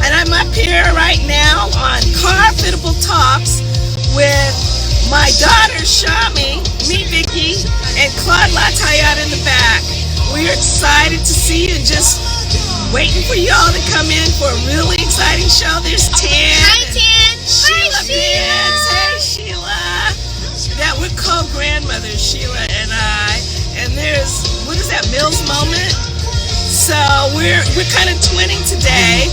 And I'm up here right now on Carfitable Talks with my daughter Shami, me Vicki, and Claude Latayat in the back. We're excited to see you and just waiting for y'all to come in for a really exciting show. There's Tan. Hi, Tan. Sheila Hi, Sheila. Hey, Sheila. That we're co-grandmothers, Sheila and I. And there's, what is that, Mills Moment? So we're kind of twinning today.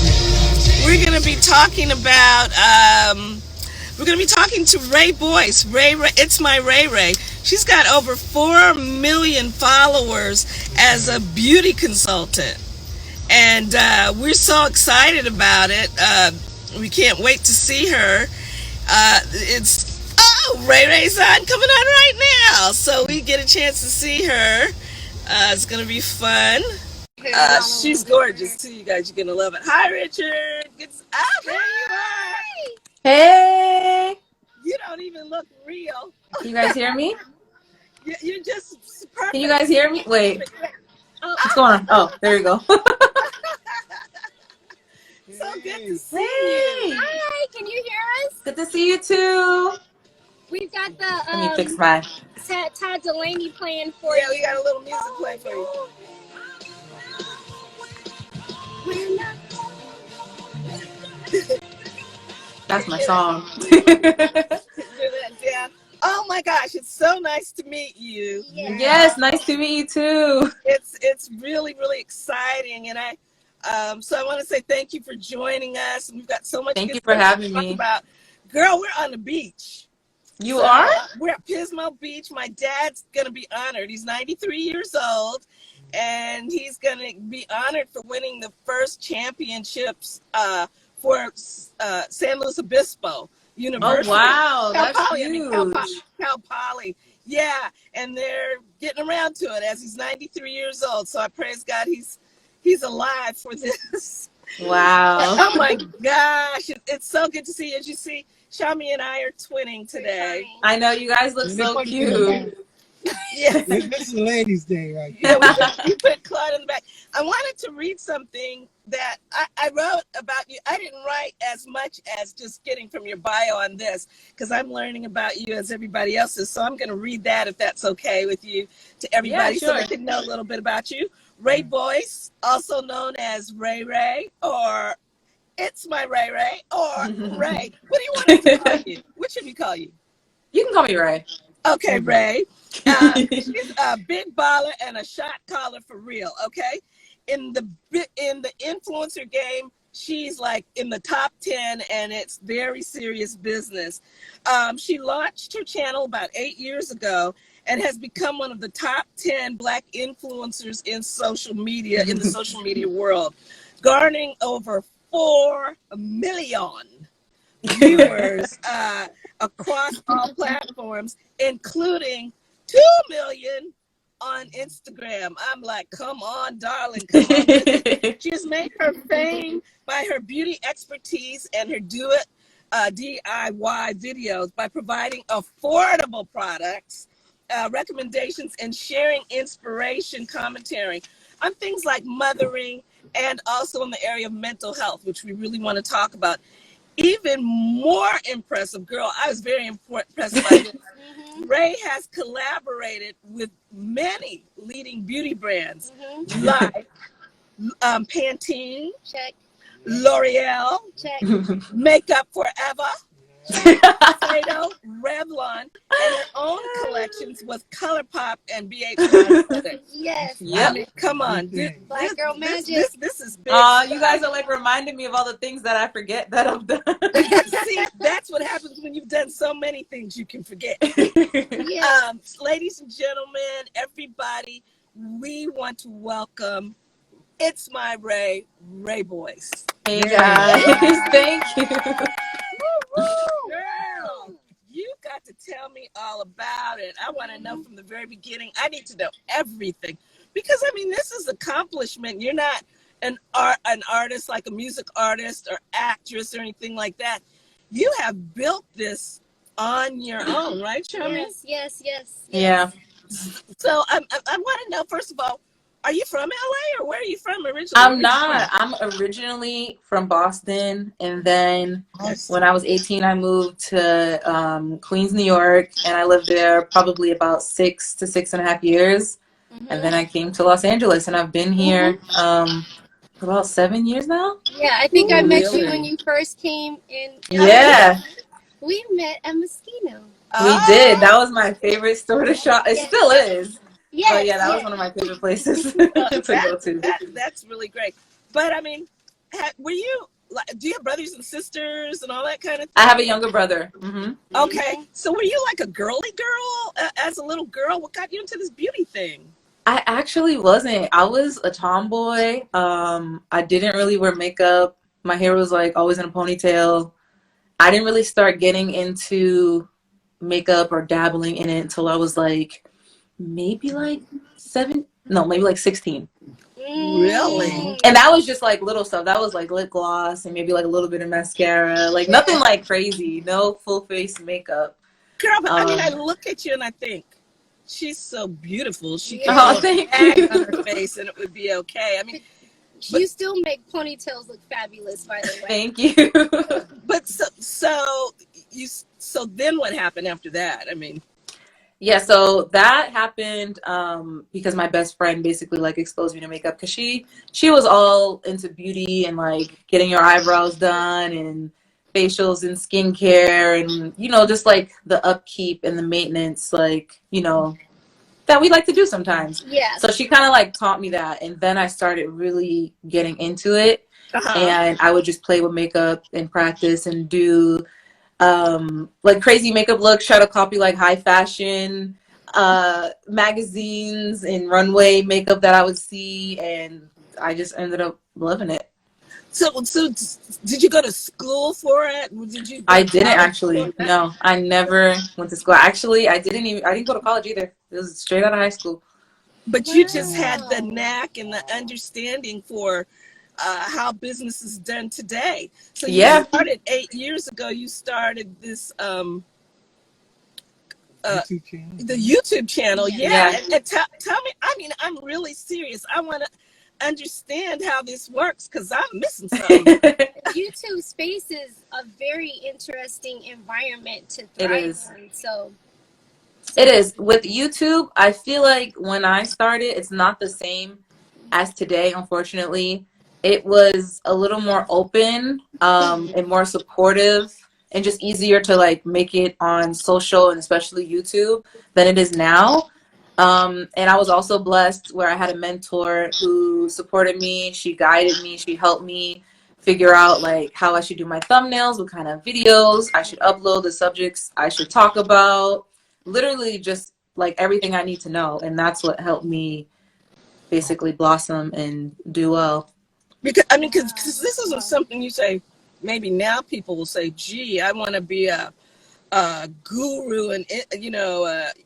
We're going to be talking about, we're going to be talking to Raye Boyce. Raye, it's my Raye Raye. She's got over 4 million followers as a beauty consultant. And we're so excited about it. We can't wait to see her. Raye Raye's coming on right now. So we get a chance to see her. It's going to be fun. She's gorgeous too, you guys. You're gonna love it. Hi, Richard. There you are. Hey! You don't even look real. Can you guys hear me? You're just perfect. Can you guys hear me? Wait. What's going on? Oh, there you go. So good to see you. Hi, can you hear us? Good to see you too. We've got the Let me fix my. Todd Delaney playing for Yeah, you. we got a little music play for you. That's my song. Oh my gosh, it's so nice to meet you. Yeah. Yes, nice to meet you too. It's really, really exciting, and so I want to say thank you for joining us. We've got so much. Thank you for having me. Girl, we're on the beach. You are? We're at Pismo Beach. My dad's gonna be honored. He's 93 years old, and he's gonna be honored for winning the first championships for San Luis Obispo University. Oh wow, that's huge. Cal Poly. Yeah, and they're getting around to it as he's 93 years old. So I praise God he's alive for this. Wow. Oh my gosh, it's so good to see you. As you see, Shami and I are twinning today. I know, you guys look so cute. Yeah. This is Ladies' Day right Yeah, here. we put Claude in the back. I wanted to read something that I wrote about you. I didn't write as much as just getting from your bio on this, because I'm learning about you as everybody else is. So I'm going to read that, if that's okay with you, to everybody. Yeah, sure. So they can know a little bit about you. Raye Boyce, also known as Raye Raye, or It's My Raye Raye, or Raye. What do you want us to call you? What should we call you? You can call me Raye. Okay, Raye. She's a big baller and a shot caller for real. Okay, in the influencer game, she's like in the top 10, and it's very serious business. She launched her channel about 8 years ago and has become one of the top 10 Black influencers in social media, in the social media world, garnering over 4 million viewers across all platforms, including 2 million on Instagram. I'm like, come on, darling, come on. She has made her fame by her beauty expertise and her DIY videos by providing affordable products, recommendations, and sharing inspiration commentary on things like mothering, and also in the area of mental health, which we really want to talk about. Even more impressive, girl, I was very impressed by this. Raye has collaborated with many leading beauty brands like Pantene, Check. L'Oreal, Check. Makeup Forever, Play-Doh, Revlon, and their own collections with ColourPop and BH. Yes. Yep. I mean, come on. Black girl magic. This is big. You guys are like reminding me of all the things that I forget that I've done. See, that's what happens when you've done so many things you can forget. Yeah. Ladies and gentlemen, everybody, we want to welcome It's My Raye, Raye Boyce. Hey guys, thank you. Girl, you got to tell me all about it. I want to know from the very beginning. I need to know everything, because I mean, this is accomplishment. You're not an artist, like a music artist or actress or anything like that. You have built this on your own, right, Shami? Yes. Yeah. So I want to know, first of all, Are you from LA or where are you from originally? I'm not. I'm originally from Boston, and then when I was 18, I moved to Queens, New York, and I lived there probably about 6 to 6.5 years. And then I came to Los Angeles, and I've been here for about 7 years now. Yeah, I think I met you Really? when you first came in. Yeah, We met at Moschino. we did. That was my favorite store to shop. It still is. Yes, But yeah, that was one of my favorite places to go to. That's really great. But I mean, were you? Do you have brothers and sisters and all that kind of thing? I have a younger brother. Okay, so were you like a girly girl as a little girl? What got you into this beauty thing? I actually wasn't. I was a tomboy. I didn't really wear makeup. My hair was like always in a ponytail. I didn't really start getting into makeup or dabbling in it until I was like maybe like 16. Really? And that was just like little stuff. That was like lip gloss and maybe like a little bit of mascara. Like nothing like crazy. No full face makeup. Girl, but I mean, I look at you and I think, she's so beautiful. She can thank tag you. on her face and it would be okay. I mean, you still make ponytails look fabulous, by the way. Thank you. But so then what happened after that? I mean, yeah, so that happened because my best friend basically like exposed me to makeup because she was all into beauty and like getting your eyebrows done and facials and skincare and just like the upkeep and the maintenance like that we like to do sometimes. Yeah. So she kind of like taught me that, and then I started really getting into it, and I would just play with makeup and practice and do like crazy makeup looks, try to copy like high fashion magazines and runway makeup that I would see, and I just ended up loving it. So did you go to school for it? I didn't actually. No, I never went to school. Actually, I didn't go to college either. It was straight out of high school. But you just had the knack and the understanding for how business is done today. So you started 8 years ago. You started this YouTube channel. the YouTube channel. Yeah. And tell me. I mean, I'm really serious. I want to understand how this works because I'm missing something. YouTube space is a very interesting environment to thrive in. So it is. With YouTube, I feel like when I started, it's not the same as today, unfortunately. It was a little more open and more supportive and just easier to like make it on social and especially YouTube than it is now. And I was also blessed where I had a mentor who supported me. She guided me. She helped me figure out like how I should do my thumbnails, what kind of videos I should upload, the subjects I should talk about, literally just like everything I need to know. And that's what helped me basically blossom and do well. Because this isn't something you say. Maybe now people will say, "Gee, I want to be a guru and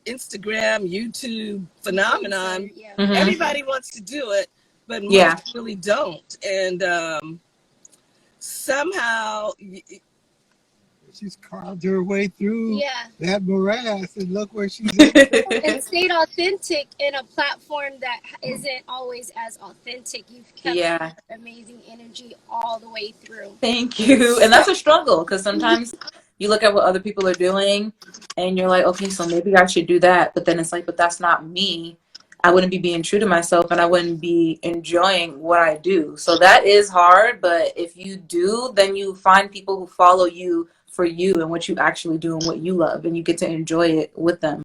Instagram, YouTube phenomenon." Everybody wants to do it, but most really don't. And somehow she's carved her way through that morass, and look where she's at. And stayed authentic in a platform that isn't always as authentic. You've kept amazing energy all the way through. Thank you. And that's a struggle because sometimes you look at what other people are doing and you're like, okay, so maybe I should do that. But then it's like, but that's not me. I wouldn't be being true to myself and I wouldn't be enjoying what I do. So that is hard. But if you do, then you find people who follow you for you and what you actually do and what you love, and you get to enjoy it with them.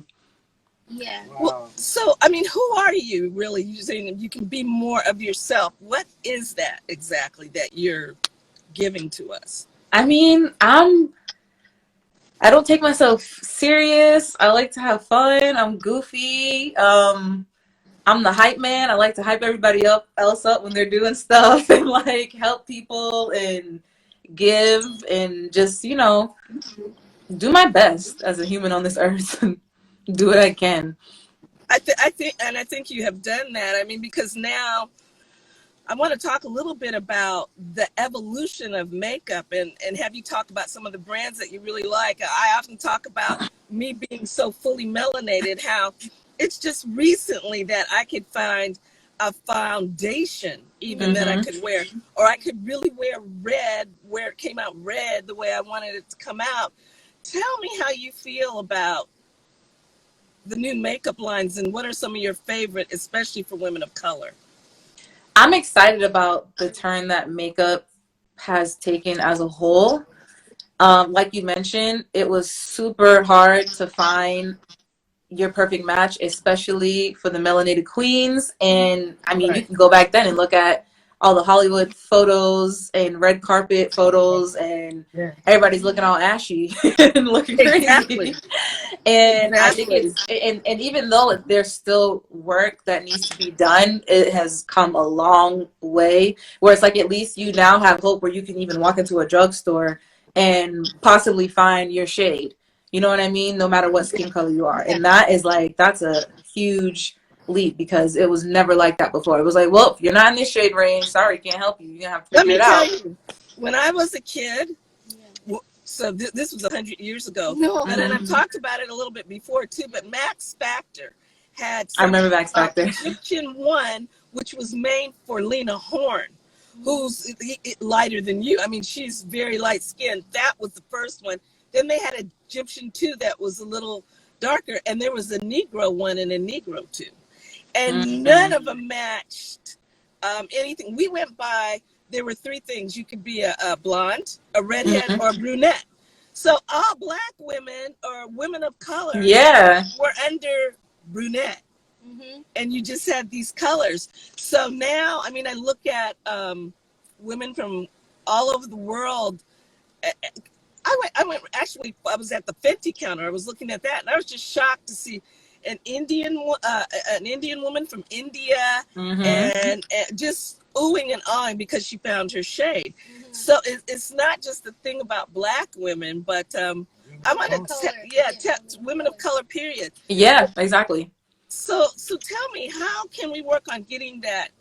Yeah. Wow. well, so I mean, who are you really? You're saying you can be more of yourself. What is that exactly that you're giving to us? I mean, I don't take myself serious. I like to have fun. I'm goofy. I'm the hype man. I like to hype everybody else up when they're doing stuff and like help people and give and just do my best as a human on this earth and do what I can. I think you have done that. I mean, because now I want to talk a little bit about the evolution of makeup and have you talk about some of the brands that you really like. I often talk about me being so fully melanated, how it's just recently that I could find a foundation even that I could wear, or I could really wear red where it came out red the way I wanted it to come out. Tell me how you feel about the new makeup lines, and what are some of your favorite, especially for women of color? I'm excited about the turn that makeup has taken as a whole. Like you mentioned, it was super hard to find your perfect match, especially for the melanated queens. And I mean, you can go back then and look at all the Hollywood photos and red carpet photos, and everybody's looking all ashy and looking crazy. And I think it's, and even though there's still work that needs to be done, it has come a long way, where it's like at least you now have hope where you can even walk into a drugstore and possibly find your shade. You know what I mean? No matter what skin color you are. And that is like, that's a huge leap, because it was never like that before. It was like, well, if you're not in this shade range, sorry, can't help you. You're going to have to figure it out. Let me tell you, when I was a kid, so this was 100 years ago, and I've talked about it a little bit before too, but Max Factor had I remember Max Factor. Egyptian one, which was made for Lena Horne, who's lighter than you. I mean, she's very light skinned. That was the first one. Then they had an Egyptian 2 that was a little darker, and there was a Negro 1 and a Negro 2. And none of them matched anything. We went by, there were 3 things. You could be a blonde, a redhead, or a brunette. So all black women or women of color were under brunette. And you just had these colors. So now, I mean, I look at women from all over the world. I was at the Fenty counter. I was looking at that, and I was just shocked to see an Indian woman from India, and just oohing and ahhing because she found her shade. So it's not just the thing about black women, but I want to women of color, period. Yeah, exactly. So tell me, how can we work on getting that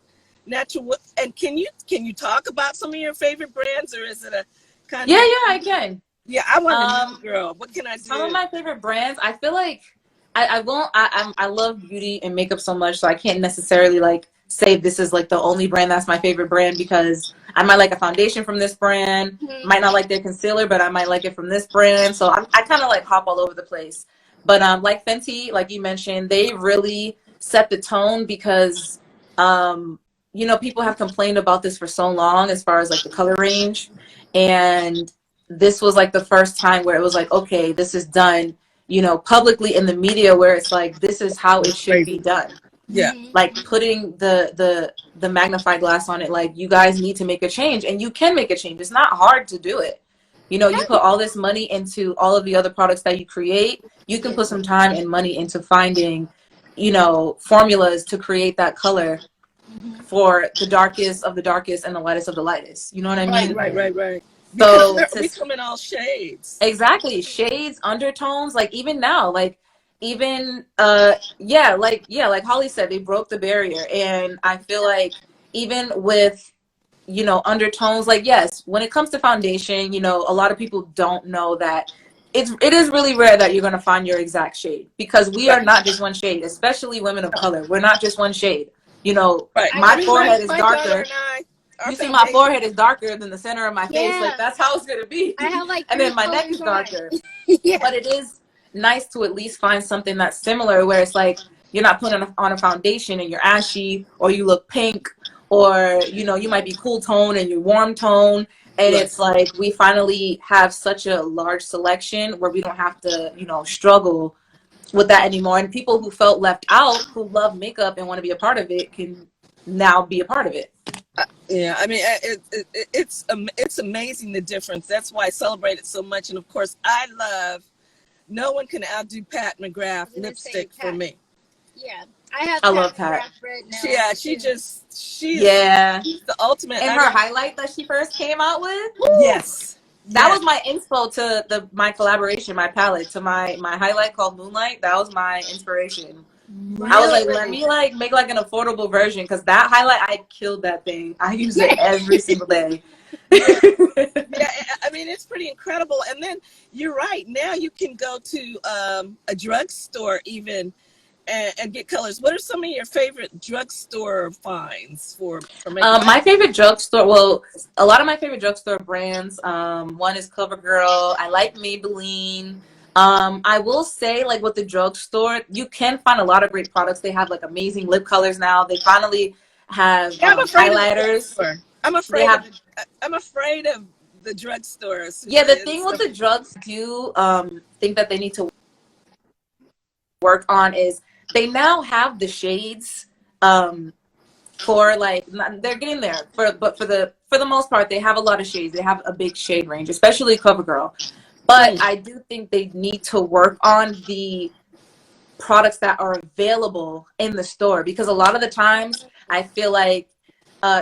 natural? And can you talk about some of your favorite brands, or is it a kind of? Yeah, I can. Yeah, I want to know, girl. What can I do? Some of my favorite brands, I feel like I love beauty and makeup so much, so I can't necessarily like say this is like the only brand that's my favorite brand, because I might like a foundation from this brand, might not like their concealer, but I might like it from this brand. So I kind of like hop all over the place. But like Fenty, like you mentioned, they really set the tone, because you know, people have complained about this for so long as far as like the color range, and this was like the first time where it was like, okay, this is done, you know, publicly in the media, where it's like, this is how it should be done. Yeah. Like putting the magnifying glass on it, like, you guys need to make a change, and you can make a change. It's not hard to do it. You know, you put all this money into all of the other products that you create. You can put some time and money into finding, you know, formulas to create that color for the darkest of the darkest and the lightest of the lightest. You know what I mean? Right. So we come in all shades. Exactly. Shades, undertones, like even now, like even like Holly said, they broke the barrier. And I feel like even with, you know, undertones, like, yes, when it comes to foundation, you know, a lot of people don't know that it is really rare that you're going to find your exact shade, because we are not just one shade, especially women of color. We're not just one shade. You know, my forehead is darker. You see, my forehead is darker than the center of my face. Like, that's how it's going to be. I have like, and then my neck is darker. But it is nice to at least find something that's similar, where it's like, you're not putting on a foundation and you're ashy, or you look pink, or, you know, you might be cool tone and you're warm tone. And it's like, we finally have such a large selection where we don't have to, you know, struggle with that anymore. And people who felt left out, who love makeup and want to be a part of it, can now be a part of it. Yeah, I mean, it's amazing, the difference. That's why I celebrate it so much. And of course, no one can outdo Pat McGrath lipstick for me. Yeah, I love Pat. Right now. Yeah, she's the ultimate. And her highlight that she first came out with. Yes. That was my inspo to my collaboration, my palette, to my highlight called Moonlight. That was my inspiration. Really? I was like, let me like make like an affordable version, because that highlight, I killed that thing. I use it every single day. Yeah, I mean, it's pretty incredible. And then you're right. Now you can go to a drugstore even and get colors. What are some of your favorite drugstore finds for makeup? My favorite drugstore, well, a lot of my favorite drugstore brands, one is CoverGirl. I like Maybelline. I will say, like, with the drugstore, you can find a lot of great products. They have like amazing lip colors now. They finally have I'm afraid highlighters. I'm afraid of the drugstore. Yeah, the thing with the drugs, I do think that they need to work on is they now have the shades for like they're getting there but for the most part they have a lot of shades. They have a big shade range, especially CoverGirl. But I do think they need to work on the products that are available in the store, because a lot of the times I feel like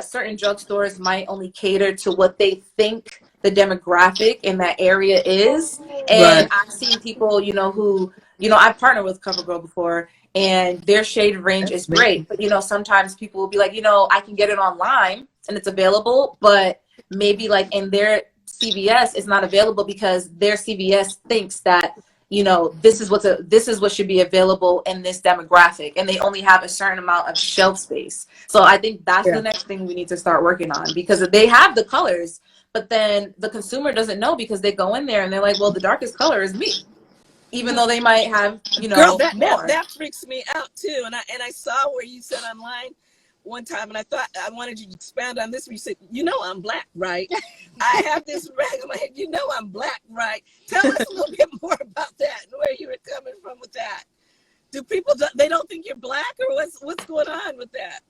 certain drugstores might only cater to what they think the demographic in that area is. And I've seen people, who, I've partnered with CoverGirl before, and their shade range is great. But, sometimes people will be like, I can get it online and it's available, but maybe like in their CVS it's not available because their CVS thinks that, this is what should be available in this demographic, and they only have a certain amount of shelf space. So I think that's the next thing we need to start working on, because they have the colors, but then the consumer doesn't know, because they go in there and they're like, well, the darkest color is me, even though they might have, Girl, more. That freaks me out too. And I saw where you said online one time, and I thought I wanted you to expand on this, where you said, I'm black, right? I have this rag on my head, I'm black, right? Tell us a little bit more about that and where you were coming from with that. Do people, they don't think you're black, or what's going on with that?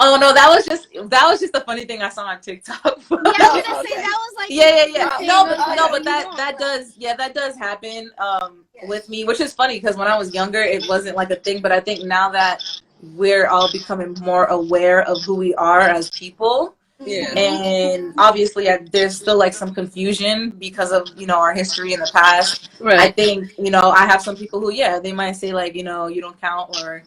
Oh no, that was just a funny thing I saw on TikTok. Yeah, I was gonna say that was like yeah. But that does happen with me, which is funny, because when I was younger it wasn't like a thing, but I think now that we're all becoming more aware of who we are as people, and obviously there's still like some confusion because of our history in the past. I think I have some people who they might say like you don't count, or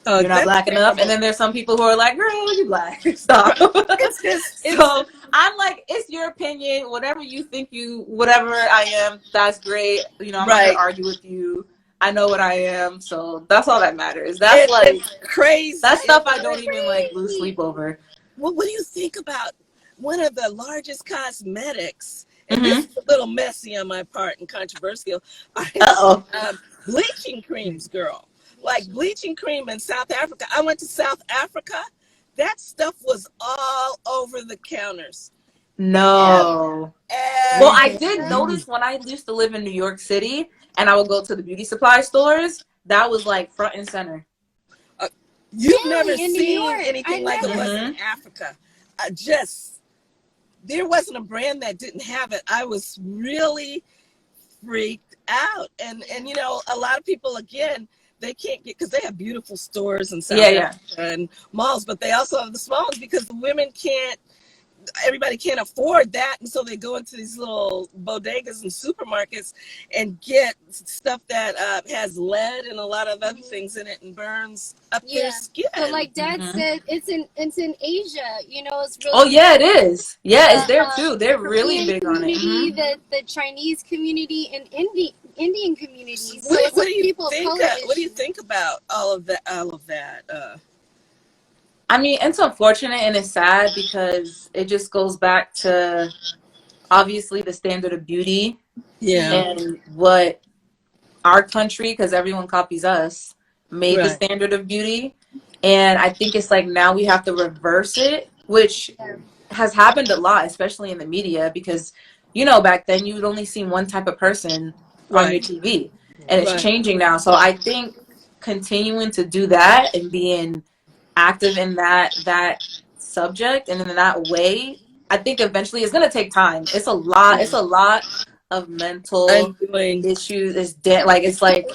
you're not black enough, and then there's some people who are like, girl, you black, stop. So I'm like, it's your opinion, whatever you think whatever I am, that's great. I'm not gonna argue with you. I know what I am, so that's all that matters. That's it's crazy. That stuff I don't even like lose sleep over. Well, what do you think about one of the largest cosmetics? And this is a little messy on my part and controversial. Bleaching creams, girl. Like bleaching cream in South Africa. I went to South Africa. That stuff was all over the counters. No. Well, I did notice when I used to live in New York City and I would go to the beauty supply stores, that was like front and center. You've never seen anything like it was in Africa. There wasn't a brand that didn't have it. I was really freaked out. And a lot of people, again, they can't get, because they have beautiful stores in South Africa and malls, but they also have the small ones, because the women everybody can't afford that, and so they go into these little bodegas and supermarkets and get stuff that has lead and a lot of other things in it and burns up their skin. So like Dad said, it's in Asia. It's really. Oh yeah, it is. Yeah, it's there too. They're really big on it. The Chinese community and Indian communities. So what do you think about all of that? I mean, it's unfortunate and it's sad, because it just goes back to obviously the standard of beauty and what our country, because everyone copies us, made the standard of beauty. And I think it's like now we have to reverse it, which has happened a lot, especially in the media, because back then you would only see one type of person on your TV, and it's changing now. So I think continuing to do that and being active in that subject and in that way, I think eventually it's gonna take time. It's a lot of mental issues. It's damage. It's like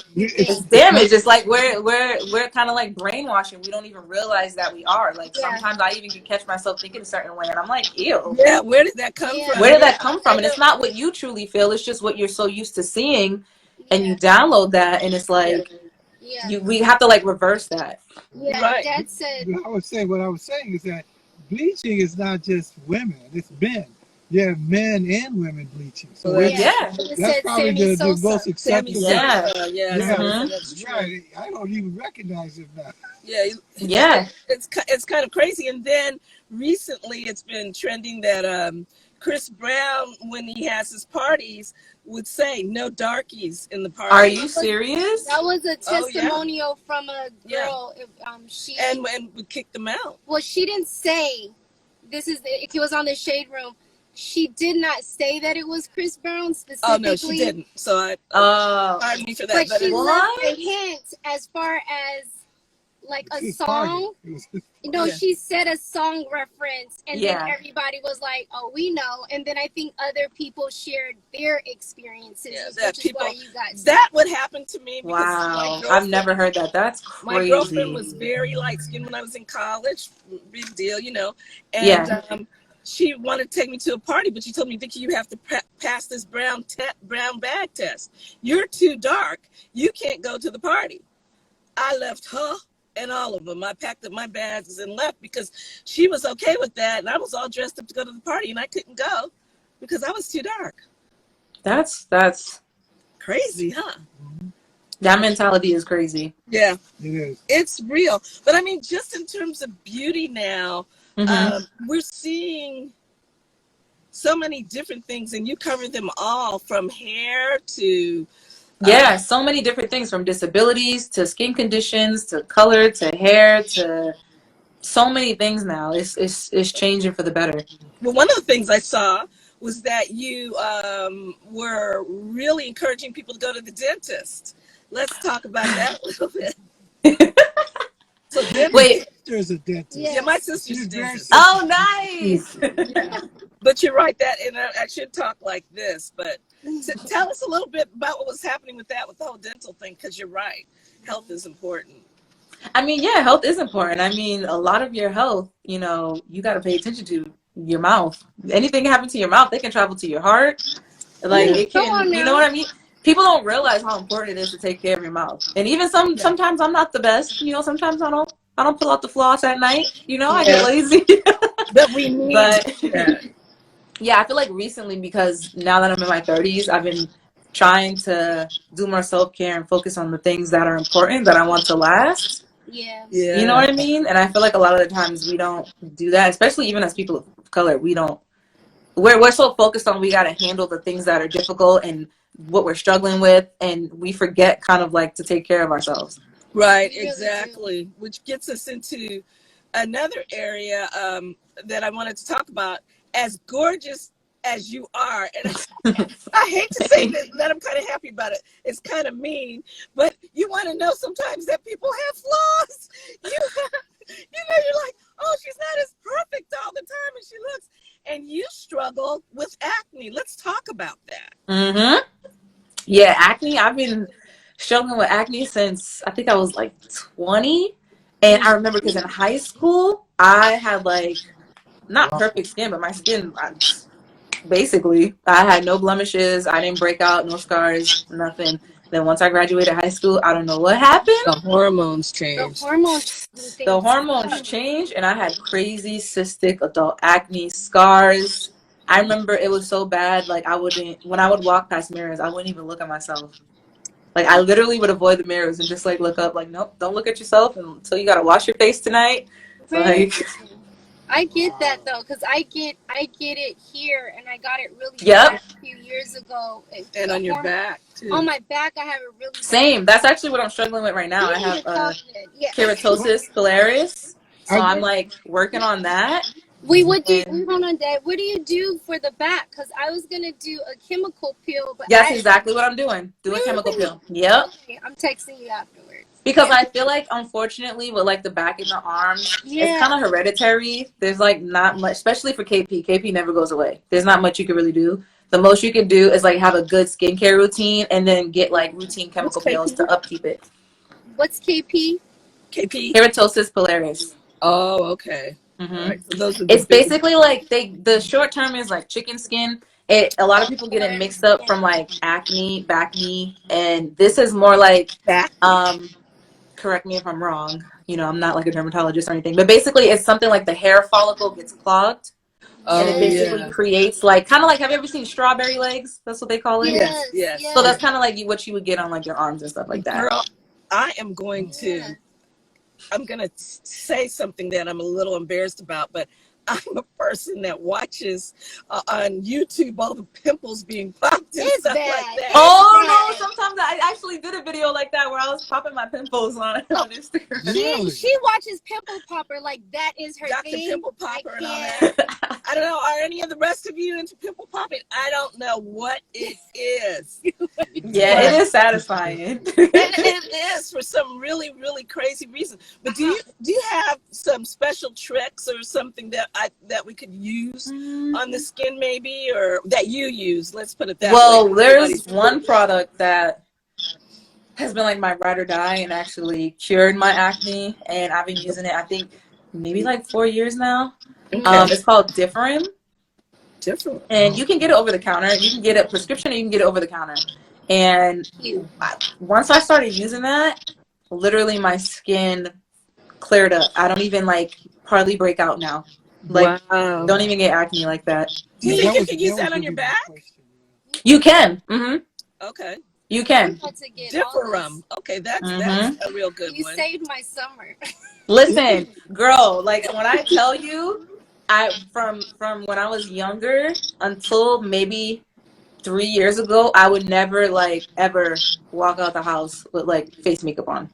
we're kind of like brainwashing. We don't even realize that we are. Like sometimes I even can catch myself thinking a certain way, and I'm like, ew. Yeah, where did that come from? Where did that come from? And it's not what you truly feel. It's just what you're so used to seeing, and you download that, and it's like we have to like reverse that. Dad said. What I was saying is that bleaching is not just women; it's men. Yeah, men and women bleaching. So Well, that's probably the most acceptable. yeah, that's true. Right. I don't even recognize it now. Yeah, it's kind of crazy. And then recently, it's been trending that Chris Brown, when he has his parties, would say no darkies in the party. Are you serious? That was a testimonial from a girl. And would kick them out. Well, she didn't say it was on the Shade Room. She did not say that it was Chris Brown specifically. Oh no, she didn't. So pardon me for that. But she left a hint as far as like a song. She said a song reference, and then everybody was like, "Oh, we know." And then I think other people shared their experiences, which is why you got that would happen to me. Wow, I've never heard that. That's crazy. My girlfriend was very light skinned when I was in college. Big deal, And she wanted to take me to a party, but she told me, Vicki, you have to pass this brown bag test. You're too dark. You can't go to the party. I left her and all of them. I packed up my bags and left because she was okay with that. And I was all dressed up to go to the party and I couldn't go because I was too dark. That's crazy, huh? That mentality is crazy. Yeah, it is. It's real. But I mean, just in terms of beauty now, we're seeing so many different things, and you cover them all from hair to so many different things, from disabilities to skin conditions to color to hair to so many things now. It's changing for the better. Well, one of the things I saw was that you were really encouraging people to go to the dentist. Let's talk about that a little bit. So wait, sister's a dentist. Yeah, my sister's a dentist. Oh, nice. But you're right, and I should talk like this, but tell us a little bit about what was happening with that, with the whole dental thing, because you're right. Health is important. I mean, health is important. I mean, a lot of your health, you got to pay attention to your mouth. Anything can happen to your mouth, they can travel to your heart. Like, it can, you know what I mean? People don't realize how important it is to take care of your mouth. And even sometimes I'm not the best. Sometimes I don't pull out the floss at night. I get lazy. But we need I feel like recently, because now that I'm in my 30s, I've been trying to do more self-care and focus on the things that are important, that I want to last. Yeah. You know what I mean? And I feel like a lot of the times we don't do that, especially even as people of color. We're so focused on we got to handle the things that are difficult and what we're struggling with, and we forget kind of like to take care of ourselves. Right, exactly. Which gets us into another area that I wanted to talk about. As gorgeous as you are, and I hate to say that I'm kind of happy about it. It's kind of mean, but you want to know sometimes that people have flaws. You're like, oh, she's not as perfect all the time as she looks. And you struggle with acne. Let's talk about that. Yeah, acne. I've been struggling with acne since I think I was like 20. And I remember because in high school, I had like not perfect skin, but my skin, basically, I had no blemishes. I didn't break out, no scars, nothing. Then once I graduated high school, I don't know what happened. The hormones changed. The hormones changed, and I had crazy cystic adult acne, scars. I remember it was so bad, like when I would walk past mirrors, I wouldn't even look at myself. Like, I literally would avoid the mirrors and just like look up, like, nope, don't look at yourself until you gotta wash your face tonight. Like, I get that though, because I get it here, and I got it really bad a few years ago. And on your back too. On my back, I have it really same. That's actually what I'm struggling with right now. I have keratosis pilaris, so I'm like working on that. Hold on, Dad. What do you do for the back? Because I was gonna do a chemical peel, but that's exactly what I'm doing. Do a chemical peel. Yep. Okay, I'm texting you afterwards. Because I feel like, unfortunately, with like the back and the arms, it's kind of hereditary. There's like not much, especially for KP. KP never goes away. There's not much you can really do. The most you can do is like have a good skincare routine and then get like routine chemical peels to upkeep it. What's KP? KP? Keratosis pilaris. Oh, okay. Right, so it's basically like the short term is like chicken skin. A lot of people get it mixed up from like acne, bacne, and this is more like correct me if I'm wrong. I'm not like a dermatologist or anything, but basically it's something like the hair follicle gets clogged. And it basically creates like, kind of like, have you ever seen strawberry legs? That's what they call it. Yes. So that's kind of like what you would get on like your arms and stuff like that. Girl, I am going to, I'm going to say something that I'm a little embarrassed about, but I'm a person that watches on YouTube all the pimples being popped and stuff like that. Oh no! Sometimes I actually did a video like that where I was popping my pimples on Instagram. She watches Pimple Popper like that is her Dr. thing. Pimple Popper and all that. I don't know. Are any of the rest of you into pimple popping? I don't know what it is. Yeah, it is satisfying. It is for some really, really crazy reason. But do you have some special tricks or something that we could use on the skin, maybe, or that you use? Let's put it that way. Well, there's one product that has been like my ride or die and actually cured my acne, and I've been using it, I think, maybe like 4 years now. It's called Differim. And you can get it over the counter. You can get a prescription, or you can get it over the counter. And once I started using that, literally my skin cleared up. I don't even like hardly break out now. Like, don't even get acne like that. Do you think you can use that on your back? You can. Okay. You can. Differum. Okay, that's a real good one. You saved my summer. Listen, girl, like when I tell you, from when I was younger until maybe 3 years ago, I would never like ever walk out the house with like face makeup on.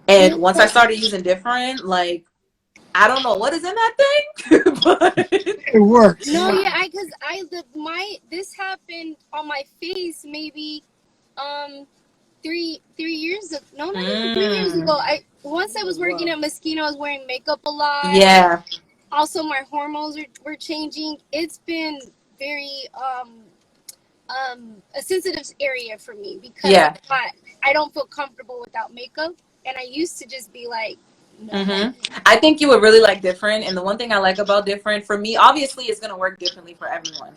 And once I started using Different, like, I don't know what is in that thing, but it works. No, yeah, this happened on my face maybe 3 years ago. No, not even 3 years ago. Once I was working at Moschino, I was wearing makeup a lot. Yeah. Also, my hormones were changing. It's been very a sensitive area for me because I don't feel comfortable without makeup, and I used to just be like, no. I think you would really like Different, and the one thing I like about Different, for me, obviously it's going to work differently for everyone.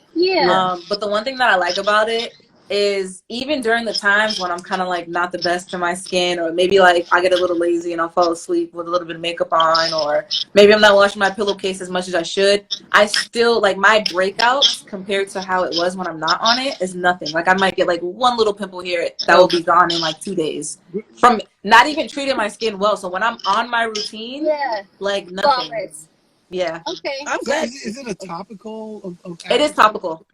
But the one thing that I like about it is even during the times when I'm kind of like not the best to my skin, or maybe like I get a little lazy and I'll fall asleep with a little bit of makeup on, or maybe I'm not washing my pillowcase as much as I should, I still like my breakouts compared to how it was when I'm not on it is nothing. Like I might get like one little pimple here that will be gone in like 2 days from not even treating my skin well. So when I'm on my routine, like nothing. Yeah. Okay. I'm glad. Is it a topical? It is topical.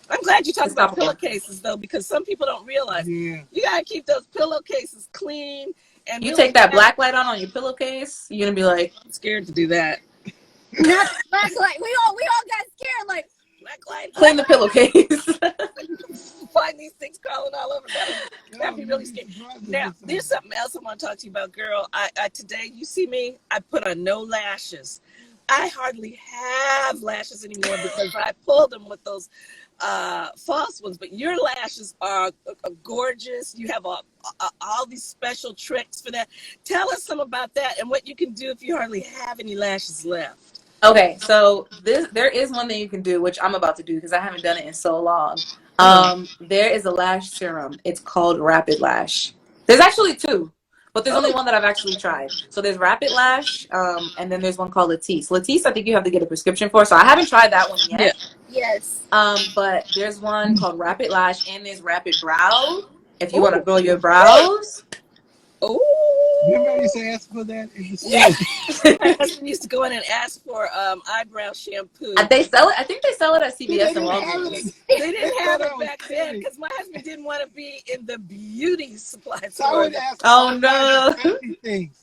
I'm glad you talked about pillowcases though, because some people don't realize you gotta keep those pillowcases clean. And you take that black light on your pillowcase, you're gonna be like, I'm scared to do that. Not black light. We all got scared. Like black light. Clean the pillowcase. Find these things crawling all over. That'd be really scary. Now, there's something else I want to talk to you about, girl. I today, you see me, I put on no lashes. I hardly have lashes anymore because I pulled them with those false ones. But your lashes are gorgeous. You have all these special tricks for that. Tell us some about that and what you can do if you hardly have any lashes left. Okay, so there is one thing you can do, which I'm about to do because I haven't done it in so long. There is a lash serum. It's called Rapid Lash. There's actually two, but there's only one that I've actually tried. So there's Rapid Lash, and then there's one called Latisse. Latisse, I think you have to get a prescription for, so I haven't tried that one yet. Yes. But there's one called Rapid Lash, and there's Rapid Brow, if you want to grow your brows. Oh. Remember I used to ask for that in the store? My husband used to go in and ask for eyebrow shampoo. They sell it. I think they sell it at CVS and Walgreens. They didn't have it back then because my husband didn't want to be in the beauty supply store. Oh no!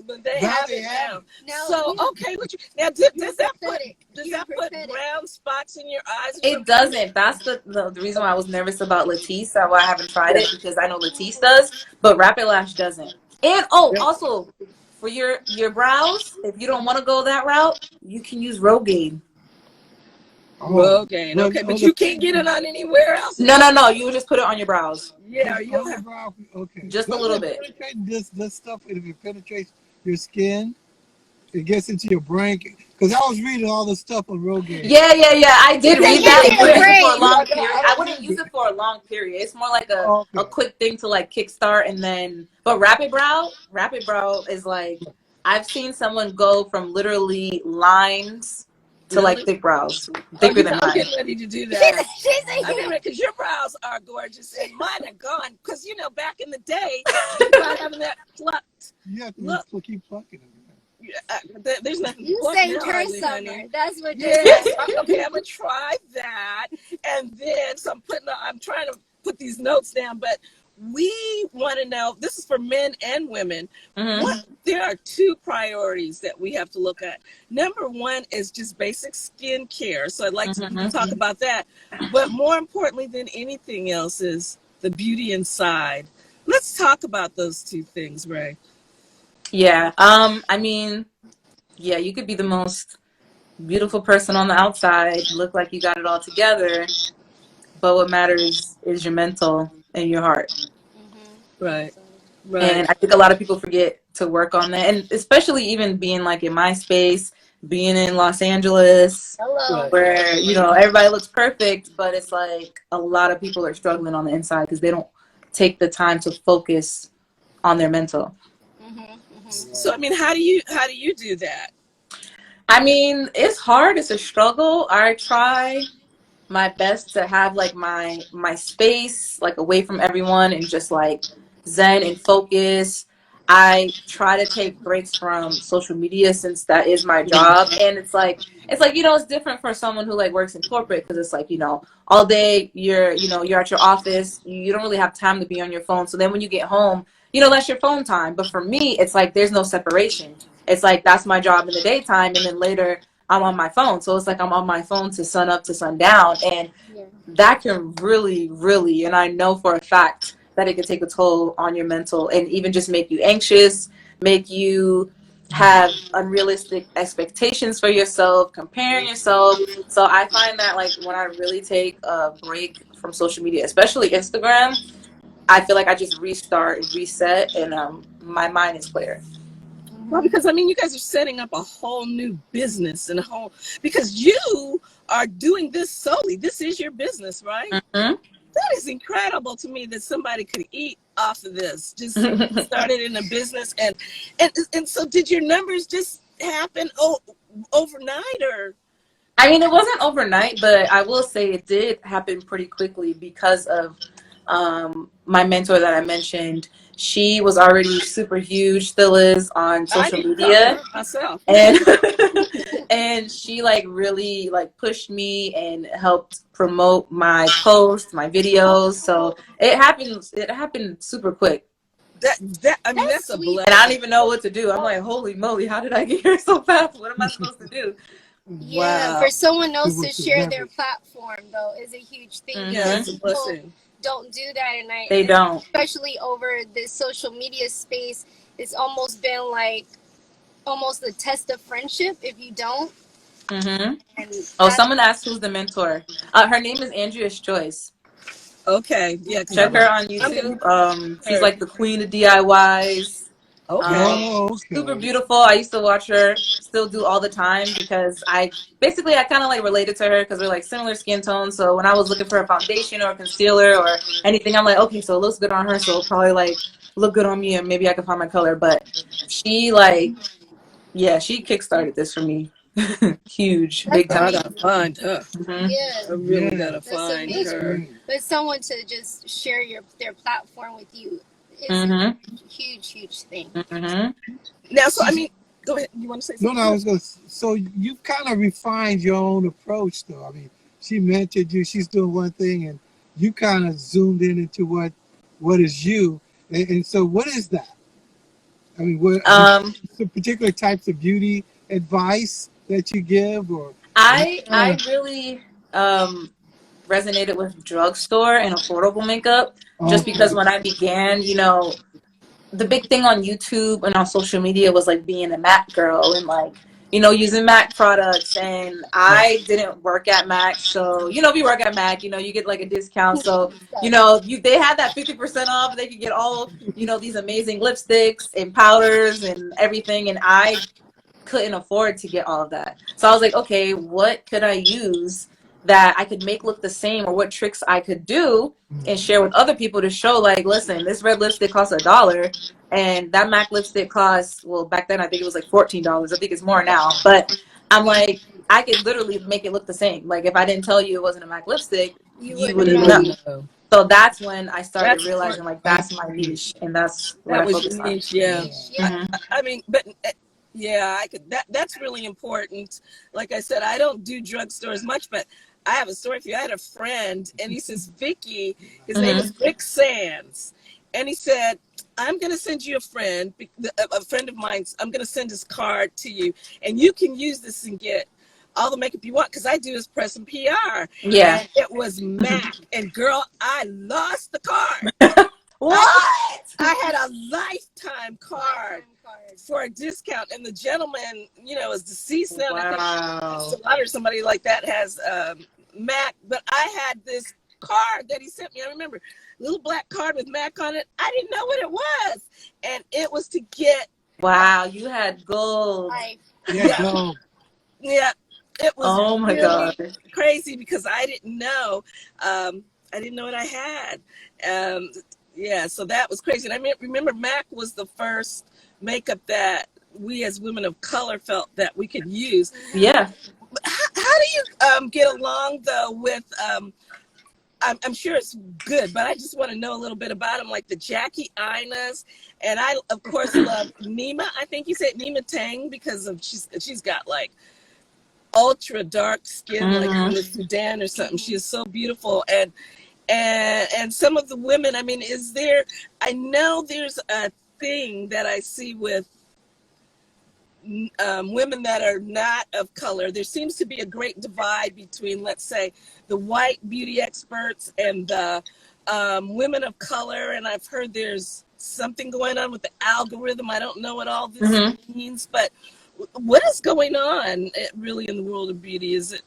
But they have it now. So okay, now does that put brown spots in your eyes? It doesn't. That's the reason why I was nervous about Latisse. Why I haven't tried it, because I know Latisse does, but Rapid Lash doesn't. And also for your brows, if you don't want to go that route, you can use Rogaine. Rogaine, okay, but you can't get it on anywhere else. No. You just put it on your brows. Yeah, you'll have just a little bit. This stuff, if it penetrates your skin, it gets into your brain. Because I was reading all the stuff on Rogaine. Yeah. I did read that. For a long period. I wouldn't use it for a long period. It's more like a quick thing to like kickstart, and then. But Rapid Brow is like, I've seen someone go from literally lines to like thick brows, Oh, thicker than I'm mine. getting ready to do that. She's I mean, because your brows are gorgeous and mine are gone. Because, you know, back in the day, it's about having that plucked You have to look. keep plucking them. There's nothing to you pluck saved now, her hardly, summer. honey. That's what you're Yes. saying. Okay, I'm going to try that. And then, so I'm trying to put these notes down, but we want to know, this is for men and women, there are two priorities that we have to look at. Number one is just basic skin care. So I'd like to talk about that. But more importantly than anything else is the beauty inside. Let's talk about those two things, Raye. Yeah. I mean, yeah, you could be the most beautiful person on the outside, look like you got it all together, but what matters is your mental and your heart. Right. And I think a lot of people forget to work on that. And especially even being like in my space, being in Los Angeles, where, you know, everybody looks perfect, but it's like a lot of people are struggling on the inside because they don't take the time to focus on their mental. So, I mean, how do you do that? I mean, it's hard. It's a struggle. I try my best to have like my space like away from everyone and just like zen and focus. I try to take breaks from social media since that is my job, and it's like you know, it's different for someone who like works in corporate because it's like, you know, all day you're at your office, you don't really have time to be on your phone, so then when you get home, you know, that's your phone time. But for me, it's like there's no separation. It's like that's my job in the daytime, and then later I'm on my phone. So it's like I'm on my phone to sun up to sundown. And that can really, really, and I know for a fact that it can take a toll on your mental and even just make you anxious, make you have unrealistic expectations for yourself, comparing yourself. So I find that like when I really take a break from social media, especially Instagram, I feel like I just restart and reset, and my mind is clear. Well, because I mean, you guys are setting up a whole new business and because you are doing this solely. This is your business, right? That is incredible to me that somebody could eat off of this. Just started in a business, and so did your numbers just happen overnight, or? I mean, it wasn't overnight, but I will say it did happen pretty quickly because of my mentor that I mentioned. She was already super huge, still is on social media, myself. and and she like really like pushed me and helped promote my posts, my videos. So it happened super quick. I mean, that's a blessing. And I don't even know what to do. I'm like, holy moly, how did I get here so fast? What am I supposed to do? Yeah, for someone else to share their platform though is a huge thing. Yeah, it's a blessing. Don't do that, and they don't. Especially over this social media space, it's almost been like almost a test of friendship if you don't. Oh, someone asked who's the mentor. Her name is Andrea's Choice. Okay, yeah. Check her on YouTube. She's like the queen of DIYs. Okay. Super beautiful. I used to watch her, still do all the time because I kind of like related to her because we're like similar skin tones. So when I was looking for a foundation or a concealer or anything, I'm like, okay, so it looks good on her, so it'll probably like look good on me and maybe I can find my color. But she like, yeah, she kickstarted this for me. Huge, big time. I gotta find her. Yeah, I really gotta find her. But someone to just share their platform with you is a huge thing. Now, so I mean, go ahead. You want to say something? No, I was going to. So you've kind of refined your own approach, though. I mean, she mentored you. She's doing one thing, and you kind of zoomed in into what is you. And so, what is that? I mean, what some particular types of beauty advice that you give, or I really resonated with drugstore and affordable makeup just because when I began, you know, the big thing on YouTube and on social media was like being a MAC girl and like, you know, using MAC products, and I didn't work at MAC, so you know, if you work at MAC, you know, you get like a discount, so you know, they had that 50% off, they could get all, you know, these amazing lipsticks and powders and everything, and I couldn't afford to get all of that. So I was like, okay, what could I use that I could make look the same, or what tricks I could do and share with other people to show, like, listen, this red lipstick costs $1, and that MAC lipstick costs, well, back then I think it was like $14. I think it's more now, but I'm like, I could literally make it look the same. Like, if I didn't tell you it wasn't a MAC lipstick, you wouldn't know. So that's when I started That's realizing, like, that's my niche, and that's what that I was focus your on. niche, yeah. Yeah. I mean, but yeah, I could. That's really important. Like I said, I don't do drugstores much, but I have a story for you. I had a friend, and he says, Vicki, his name is Rick Sands, and he said, I'm going to send you a friend of mine. I'm going to send his card to you, and you can use this and get all the makeup you want, because I do his press and PR. Yeah. And it was MAC, and girl, I lost the card. What? I had a lifetime card for a discount, and the gentleman, you know, is deceased now. Wow. I think somebody like that has MAC, but I had this card that he sent me. I remember, little black card with MAC on it. I didn't know what it was, and it was to get. Wow, you had gold. Yeah. Yeah, it was. Oh my God. Crazy, because I didn't know. I didn't know what I had. Yeah, so that was crazy. And I remember MAC was the first makeup that we as women of color felt that we could use. Yeah. How do you get along though with? I'm sure it's good, but I just want to know a little bit about them, like the Jackie Inas, and I of course love Nima. I think you said Nima Tang, because of she's got like ultra dark skin, like from the Sudan or something. She is so beautiful, and some of the women, I mean, I know there's a thing that I see with women that are not of color. There seems to be a great divide between, let's say, the white beauty experts and the women of color, and I've heard there's something going on with the algorithm. I don't know what all this means, but what is going on really in the world of beauty? Is it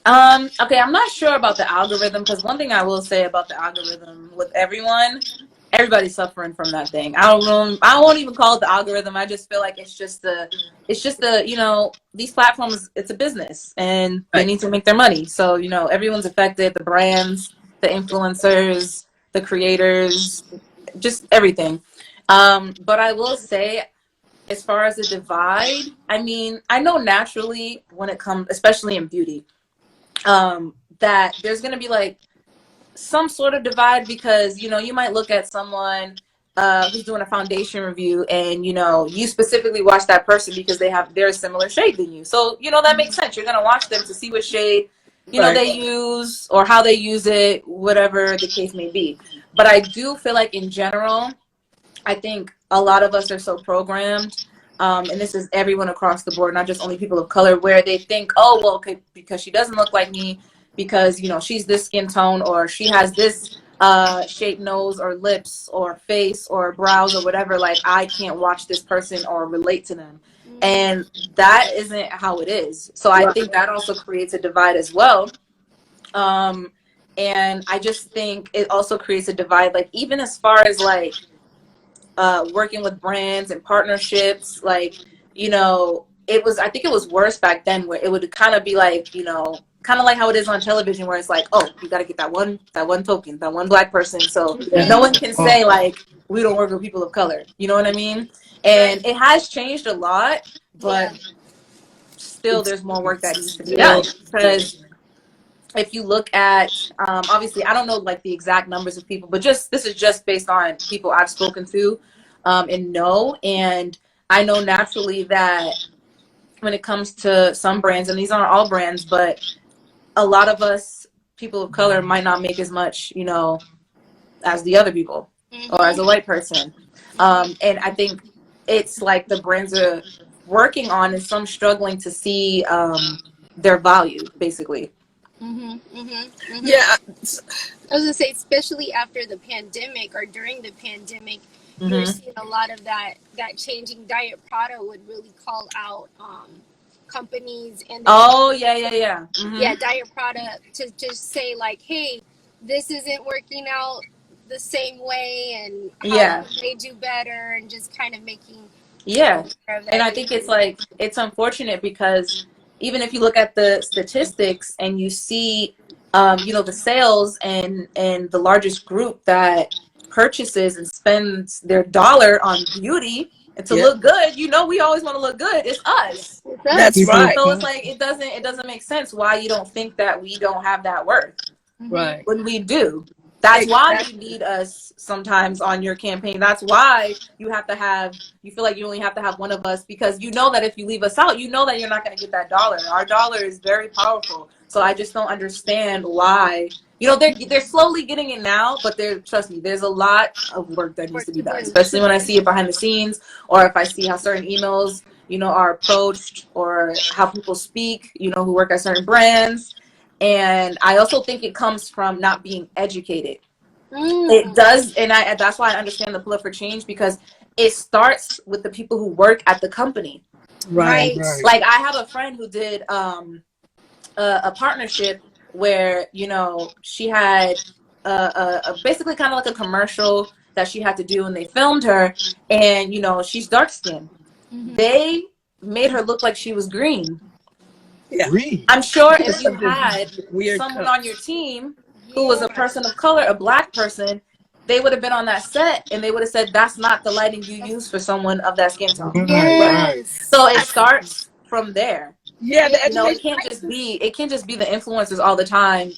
okay, I'm not sure about the algorithm, because one thing I will say about the algorithm with everybody's suffering from that thing. I won't even call it the algorithm. I just feel like it's just the you know, these platforms, it's a business, and they need to make their money. So, you know, everyone's affected, the brands, the influencers, the creators, just everything. But I will say, as far as the divide, I mean, I know naturally when it comes, especially in beauty, that there's going to be like some sort of divide, because, you know, you might look at someone who's doing a foundation review, and, you know, you specifically watch that person because they're a similar shade than you. So, you know, that makes sense. You're going to watch them to see what shade, you know, they use, or how they use it, whatever the case may be. But I do feel like in general, I think a lot of us are so programmed, and this is everyone across the board, not just only people of color, where they think, oh, well, okay, because she doesn't look like me, because, you know, she's this skin tone, or she has this shaped nose or lips or face or brows or whatever, like, I can't watch this person or relate to them. And that isn't how it is. So I think that also creates a divide as well. And I just think it also creates a divide, like, even as far as like working with brands and partnerships, like, you know, I think it was worse back then, where it would kind of be like, you know, kind of like how it is on television, where it's like, oh, you got to get that one token, that one black person, so no one can say like, we don't work with people of color, you know what I mean? And it has changed a lot, but still there's more work that needs to be done, because if you look at, obviously, I don't know like the exact numbers of people, but this is just based on people I've spoken to and know. And I know naturally that when it comes to some brands, and these aren't all brands, but a lot of us, people of color, might not make as much, you know, as the other people or as a white person. And I think it's like the brands are working on, and some struggling to see their value, basically. Yeah, I was gonna say, especially after the pandemic or during the pandemic, you're seeing a lot of that changing. Diet Prada would really call out companies and Diet Prada to just say like, hey, this isn't working out the same way, and how can they do better, and just kind of making and I think it's like, it's unfortunate because, even if you look at the statistics and you see, you know, the sales and the largest group that purchases and spends their dollar on beauty and to look good, you know, we always want to look good. It's us. That's right. So it's like it doesn't make sense why you don't think that we don't have that worth. Right. When we do. That's why you need us sometimes on your campaign. That's why you feel like you only have to have one of us, because you know that if you leave us out, you know that you're not going to get that dollar. Our dollar is very powerful. So I just don't understand why. You know, they're slowly getting it now, but trust me, there's a lot of work that needs to be done, especially when I see it behind the scenes, or if I see how certain emails, you know, are approached, or how people speak, you know, who work at certain brands. And I also think it comes from not being educated. It does, and that's why I understand the Pull Up for Change, because it starts with the people who work at the company. Right. Like I have a friend who did a partnership where, you know, she had a basically kind of like a commercial that she had to do, and they filmed her, and you know, she's dark skinned. They made her look like she was green. Yeah. I'm sure if you had someone on your team who was a person of color, a black person, they would have been on that set and they would have said, that's not the lighting you use for someone of that skin tone. So it starts from there. Yeah, you know, it can't just be the influencers all the time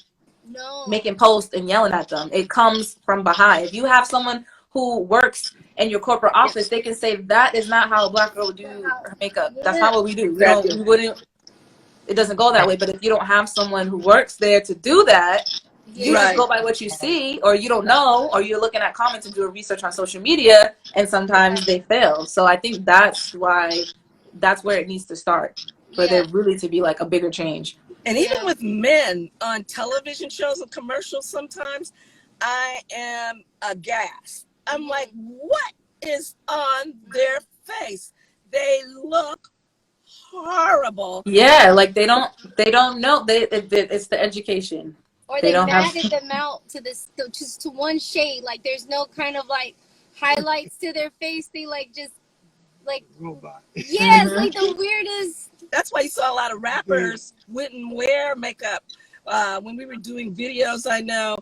making posts and yelling at them. It comes from behind. If you have someone who works in your corporate office, they can say, that is not how a black girl would do her makeup. That's not what we do. We wouldn't. It doesn't go that way. But if you don't have someone who works there to do that, you just go by what you see, or you don't know, or you're looking at comments and doing research on social media, and sometimes they fail. So I think that's where it needs to start, for there really to be like a bigger change. And even with men on television shows and commercials, sometimes I am aghast. I'm like, what is on their face? They look horrible. Yeah, like they don't know. It's the education. Or they matted them out to just to one shade. Like there's no kind of like highlights to their face. They like just like robot. Yeah, it's like the weirdest. That's why you saw a lot of rappers wouldn't wear makeup. When we were doing videos, I know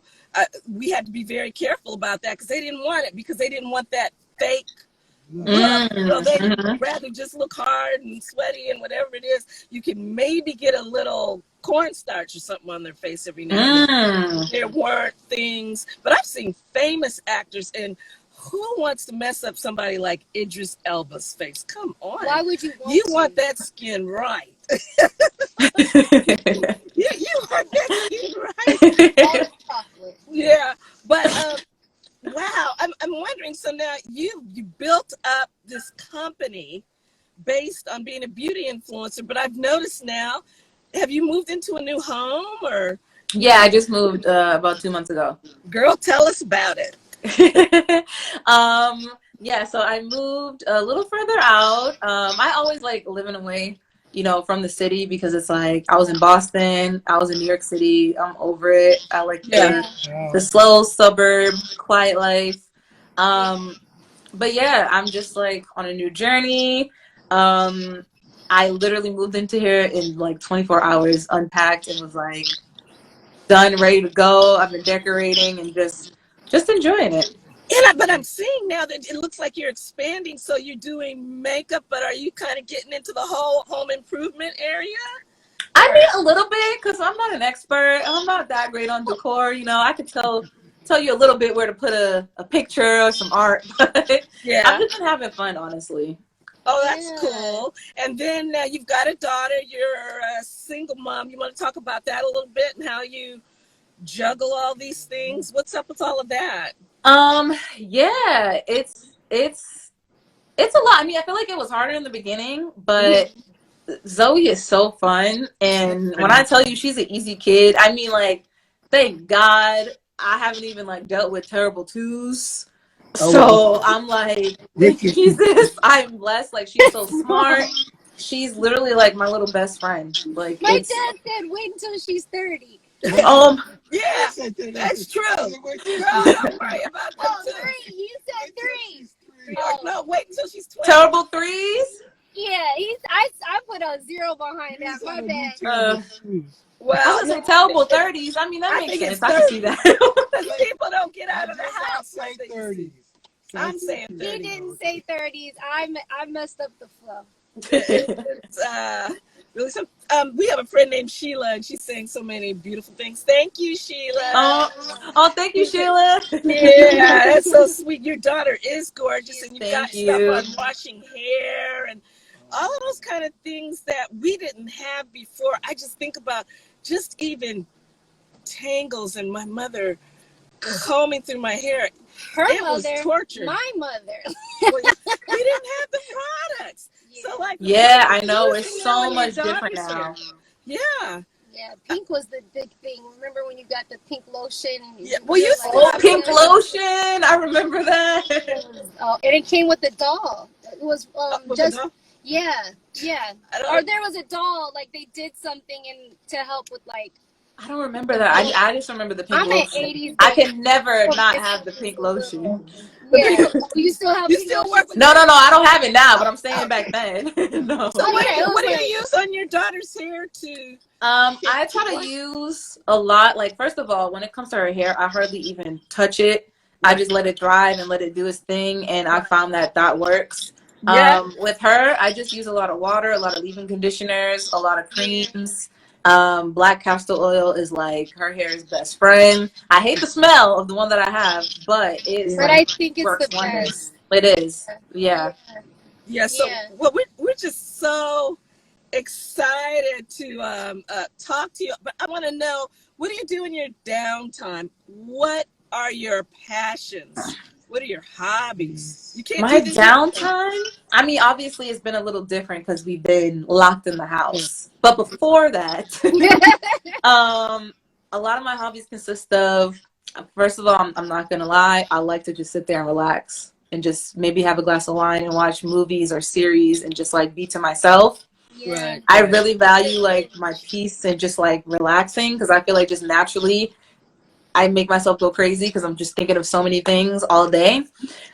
we had to be very careful about that because they didn't want it, because they didn't want that fake look. So they'd rather just look hard and sweaty and whatever it is. You can maybe get a little cornstarch or something on their face every now and then. There weren't things, but I've seen famous actors, and who wants to mess up somebody like Idris Elba's face? Come on. Why would you want that skin right? you want that skin right? Yeah, but wow, I'm wondering, so now you built up this company based on being a beauty influencer, but I've noticed now, have you moved into a new home, or? Yeah, I just moved about 2 months ago. Girl, tell us about it. Yeah, so I moved a little further out. I always like living away, you know, from the city, because it's like I was in Boston, I was in New York City. I'm over it. I like the slow suburb, quiet life. But yeah, I'm just like on a new journey. I literally moved into here in like 24 hours, unpacked, and was like done, ready to go. I've been decorating and just enjoying it. But I'm seeing now that it looks like you're expanding, so you're doing makeup, but are you kind of getting into the whole home improvement area? I mean, a little bit, because I'm not an expert. I'm not that great on decor. You know, I could tell you a little bit where to put a picture or some art. But yeah, I've just been having fun, honestly. Oh, that's cool. And then you've got a daughter. You're a single mom. You want to talk about that a little bit and how you juggle all these things? What's up with all of that? Yeah, it's a lot. I mean, I feel like it was harder in the beginning, but Zoe is so fun. And when I tell you she's an easy kid, I mean, like, thank God I haven't even like dealt with terrible twos. So I'm like, Jesus, I'm blessed. Like, she's so smart. She's literally like my little best friend. Like, my dad said, wait until she's 30. Yeah, that's true. Girl, don't worry about that. 3. You said 3. No, wait until she's 20. Terrible threes? Yeah, I put a 0 behind that. My bad. Well, I was in terrible 30s. I mean, that makes sense. I can see that. People don't get out of the house. Say 30s. I'm saying 30s. He didn't say 30s. I messed up the flow. It's, really some, we have a friend named Sheila, and she sings so many beautiful things. Thank you, Sheila. Oh, thank you, Sheila. Yeah, that's so sweet. Your daughter is gorgeous, and you've got Thank you. stuff on washing hair and all of those kind of things that we didn't have before. I just think about just even tangles and my mother combing through my hair. Her It mother, was torture. my mother. We didn't have the products. So like, Yeah, I know. It's so much different now. Yeah. Yeah, pink was the big thing. Remember when you got the pink lotion? Yeah. Well, you Oh, pink lotion. I remember that. Oh, and it came with the doll. It was just yeah. Or there was a doll, like they did something to help with like. I don't remember that. I just remember the pink I'm lotion. an 80s I can never not have the pink lotion. Yeah, you still have. You still work with No, I don't have it now, but I'm saying back then. No. So what do you use on your daughter's hair to? I try to use a lot. Like, first of all, when it comes to her hair, I hardly even touch it. I just let it dry and let it do its thing, and I found that works. Yeah. With her, I just use a lot of water, a lot of leave-in conditioners, a lot of creams. Black castor oil is like her hair's best friend. I hate the smell of the one that I have, but I think it's works the wonders. best. It is, yeah. So well, we're just so excited to talk to you. But I want to know, what do you do in your downtime? What are your passions? What are your hobbies? You can't My do this downtime? I mean, obviously it's been a little different because we've been locked in the house. But before that, a lot of my hobbies consist of, first of all, I'm not gonna lie, I like to just sit there and relax and just maybe have a glass of wine and watch movies or series and just like be to myself. Yeah. I really value like my peace and just like relaxing, because I feel like just naturally I make myself go crazy because I'm just thinking of so many things all day.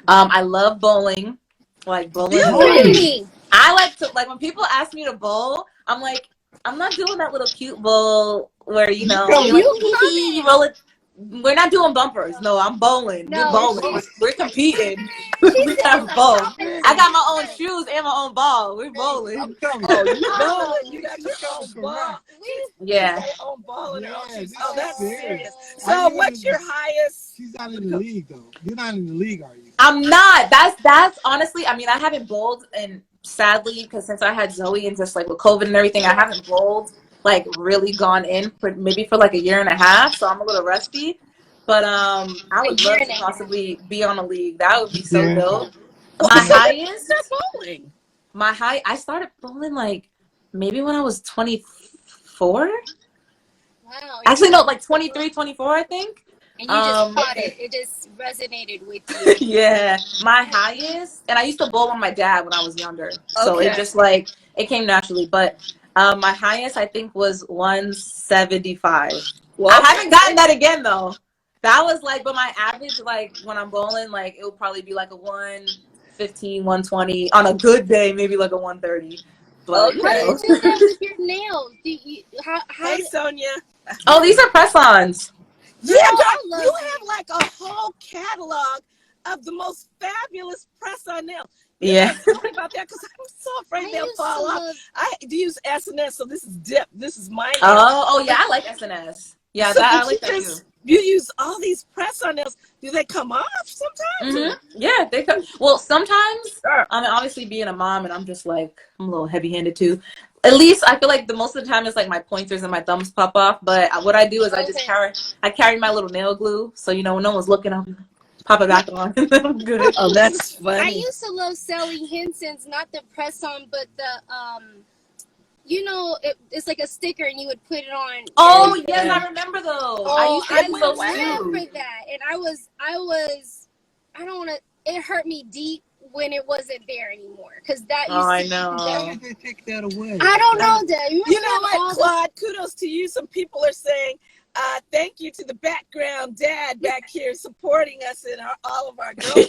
I love bowling. Like bowling. Really? I like to, like, when people ask me to bowl, I'm like, I'm not doing that little cute bowl where, you know, you're like, you roll it. We're not doing bumpers. No, I'm bowling. No, We're bowling. We're competing. We have both. I got my own shoes and my own ball. We're bowling. Oh, you bowling. You got your own ball. Yeah. Your own ball and all. Yeah, Oh, that's serious. serious. So what's your highest? She's not in the league, though. You're not in the league, are you? I'm not. That's honestly, I mean, I haven't bowled, and sadly, because since I had Zoe and just like with COVID and everything, I haven't bowled, like really gone in for maybe for like a year and a half. So I'm a little rusty. But I would love to possibly be on a league. That would be so dope. My highest bowling. I started bowling like maybe when I was 24. Wow. Actually, no, like 23, 24, I think. And you just caught it. It just resonated with you. Yeah. My highest, and I used to bowl with my dad when I was younger. So it just like, it came naturally. But my highest, I think, was 175. Well, I haven't gotten that again, though. That was like, but my average, like, when I'm bowling, like, it would probably be like a 115, 120. On a good day, maybe like a 130. But, How do you do that with your nails? Hey, Sonia. Oh, these are press-ons. Yeah, you have like a whole catalog of the most fabulous press-on nails. Yeah. Tell me about that, because I'm so afraid they'll fall off. I do use SNS, so this is dip. This is my nail. Oh yeah, I like SNS. Yeah, so I like that too. You use all these press-on nails. Do they come off sometimes? Mm-hmm. Yeah, they come. Well, sometimes. I mean, obviously, being a mom, and I'm just like, I'm a little heavy-handed too. At least I feel like the most of the time it's like my pointers and my thumbs pop off. But what I do is I just carry my little nail glue, so you know when no one's looking, I'll pop it back on. I'm good. Oh, that's funny. I used to love selling Henson's, not the press-on, but the you know, it's like a sticker, and you would put it on. Oh yes, I remember those. Oh, I remember that, and I don't want to. It hurt me deep when it wasn't there anymore, because that used I to know. Why did they take that away? I don't know, Dad. You know what, Claude? Kudos to you. Some people are saying Thank you to the background dad back here supporting us in all of our girls.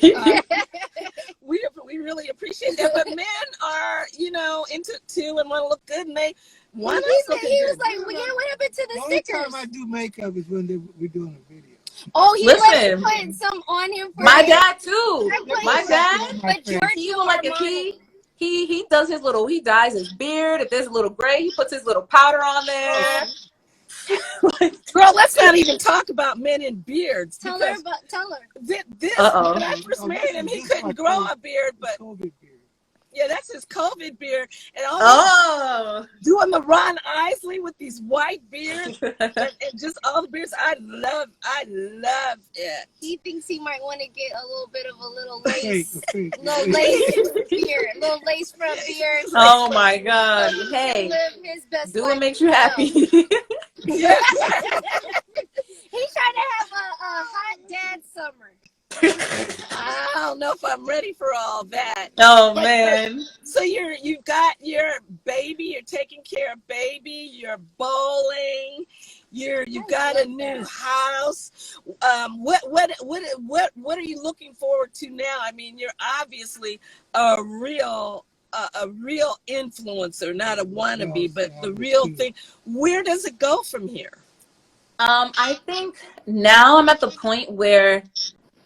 We really appreciate that. But men are, into it too and want to look good, and they want us looking good. He was like, well, yeah, what happened to the stickers? The only time I do makeup is when we're doing a video. Oh, he likes putting some on him. My dad too. My dad. But George, he will like if he does his little, he dyes his beard. If there's a little gray, he puts his little powder on there. Girl, let's not even talk about men in beards. Tell her. When I first married him, he couldn't grow a beard, but COVID beard. Yeah, that's his COVID beard. And doing the Ron Isley with these white beards and just all the beards. I love it. He thinks he might want to get a little bit of a little lace. Little lace front beard. Oh my God. Hey, live his best do life what makes you happy. Yeah. He's trying to have a hot dad summer. I don't know if I'm ready for all that. Oh man. So you've got your baby, you're taking care of baby, you're bowling, you've got a new house. What are you looking forward to now? I mean, you're obviously a real influencer, not a wannabe, but the real thing. Where does it go from here? I think now I'm at the point where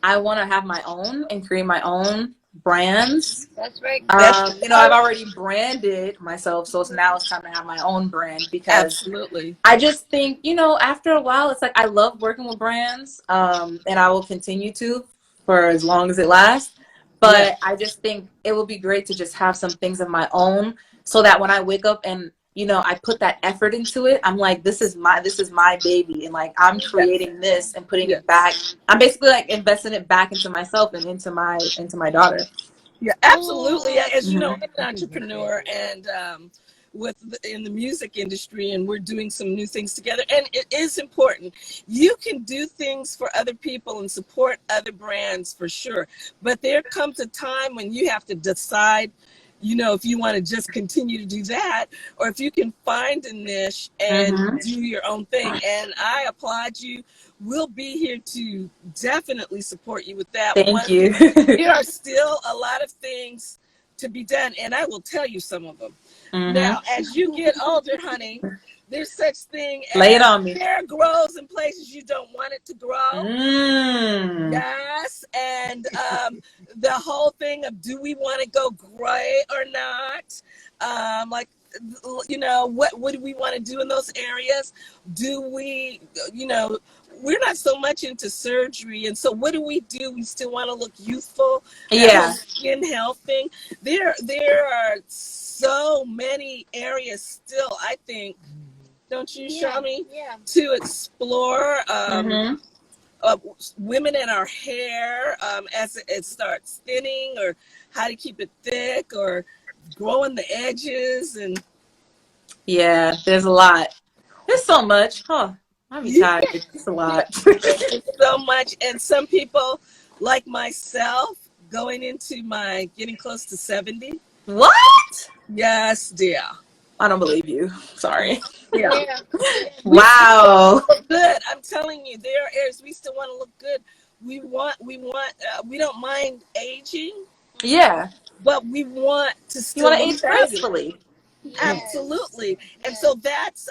I want to have my own and create my own brands. That's right. I've already branded myself, so now it's time to have my own brand because absolutely. I just think, after a while, it's like I love working with brands, and I will continue to for as long as it lasts. But I just think it would be great to just have some things of my own, so that when I wake up and I put that effort into it. I'm like, this is my baby, and like I'm creating this and putting it back. I'm basically like investing it back into myself and into my daughter. Yeah, absolutely. As you know, I'm an entrepreneur and in the music industry, and we're doing some new things together. And it is important. You can do things for other people and support other brands for sure, but there comes a time when you have to decide. If you want to just continue to do that, or if you can find a niche and do your own thing. And I applaud you. We'll be here to definitely support you with that. Thank you. There are still a lot of things to be done, and I will tell you some of them. Now, as you get older, honey, there's such thing as lay it on me. Hair grows in places you don't want it to grow. Yes, and the whole thing of do we want to go gray or not? What do we want to do in those areas? Do we, we're not so much into surgery, and so what do? We still want to look youthful. Yeah. Skin health thing. There are so many areas still, I think. Don't you, Shami? Yeah. To explore women in our hair as it starts thinning, or how to keep it thick, or growing the edges, and there's a lot. There's so much. I'm tired. It's a lot. It's so much, and some people like myself going into my getting close to 70. What? Yes, dear. I don't believe you. Sorry. Yeah. Wow. Good. I'm telling you, there are areas we still want to look good. We don't mind aging. Yeah. But we want to still. You want to age gracefully. Yes. Absolutely. And so that's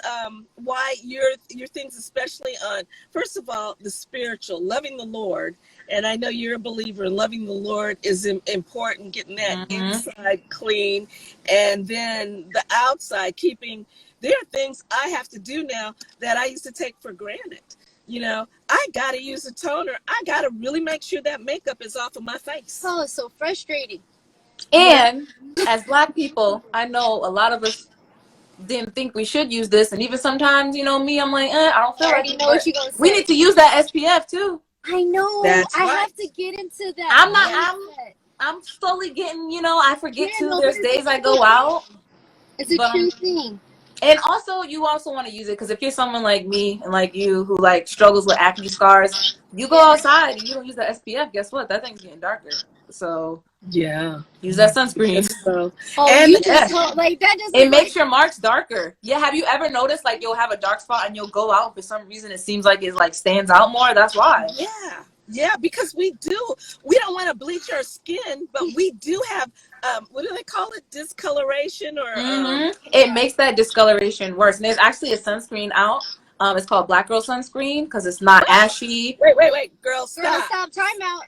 why your things, especially on, first of all, the spiritual, loving the Lord. And I know you're a believer, and loving the Lord is important, getting that inside clean. And then the outside, there are things I have to do now that I used to take for granted. I got to use a toner. I got to really make sure that makeup is off of my face. Oh, it's so frustrating. And as Black people, I know a lot of us didn't think we should use this. And even sometimes, me, I'm like, I don't feel like know what you're gonna say. We need to use that SPF too. I know. That's I right. have to get into that. I'm slowly getting, I forget too. There's days I go out. It's a true thing. And also, you also want to use it because if you're someone like me and like you who like struggles with acne scars, you go outside and you don't use the SPF. Guess what? That thing's getting darker. So Yeah. use that sunscreen. So, Oh, and you just told, like that just it makes your marks darker. Yeah, have you ever noticed like you'll have a dark spot and you'll go out for some reason it seems like it like stands out more? That's why. Yeah, because we don't want to bleach our skin, but we do have what do they call it, discoloration or it makes that discoloration worse. And there's actually a sunscreen out. It's called Black Girl Sunscreen because it's not ashy. Wait, girl, stop. Time out,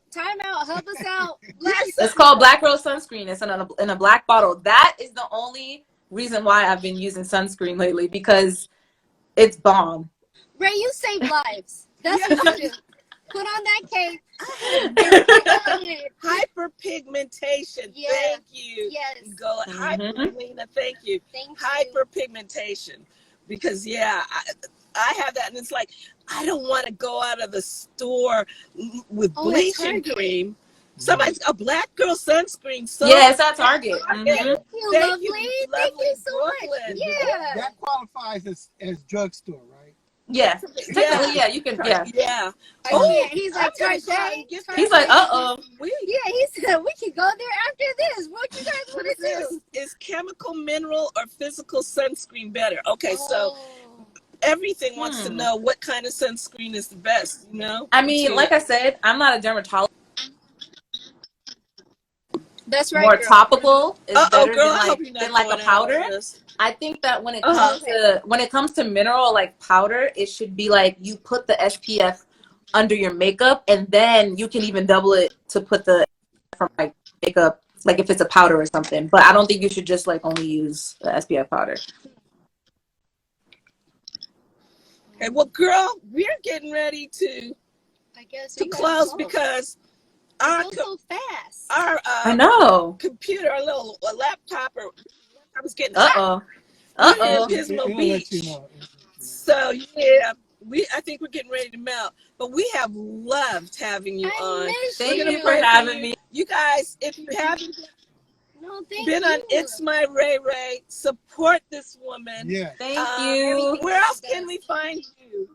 help us out. It's called Black Girl Sunscreen. It's in a black bottle. That is the only reason why I've been using sunscreen lately because it's bomb. Ray, you save lives. That's what you do. Put on that cape. Hyperpigmentation. Yeah. Thank you. Yes. Go Hyperlena. Thank you. Thank you. Hyperpigmentation. Because I have that, and it's like I don't want to go out of the store with bleaching cream. Somebody's a Black Girl sunscreen. So yeah, it's at Target. Thank you, lovely. Thank you so Brooklyn. much. Yeah. That qualifies as drugstore, right? Yeah. Technically, yeah, you can. Yeah. Oh, he's like Target. He's like, uh-oh. Yeah, he said we can go there after this. What you guys want to do? Is chemical, mineral, or physical sunscreen better? Okay, so everything wants to know what kind of sunscreen is the best, you know? I mean, like I said, I'm not a dermatologist. That's right. More topical is better girl, than like a powder. I think that when it comes to mineral like powder, it should be like you put the SPF under your makeup and then you can even double it to put the from like makeup, like if it's a powder or something. But I don't think you should just like only use the SPF powder. Okay, well, girl, we're getting ready to close because so fast. Our I know computer, our little laptop, or I was getting Pismo Beach. So yeah, I think we're getting ready to melt. But we have loved having you on. Thank you for having me. You guys, if you haven't been on It's My Raye Raye, support this woman. Yeah. Thank you. Where else can we find you?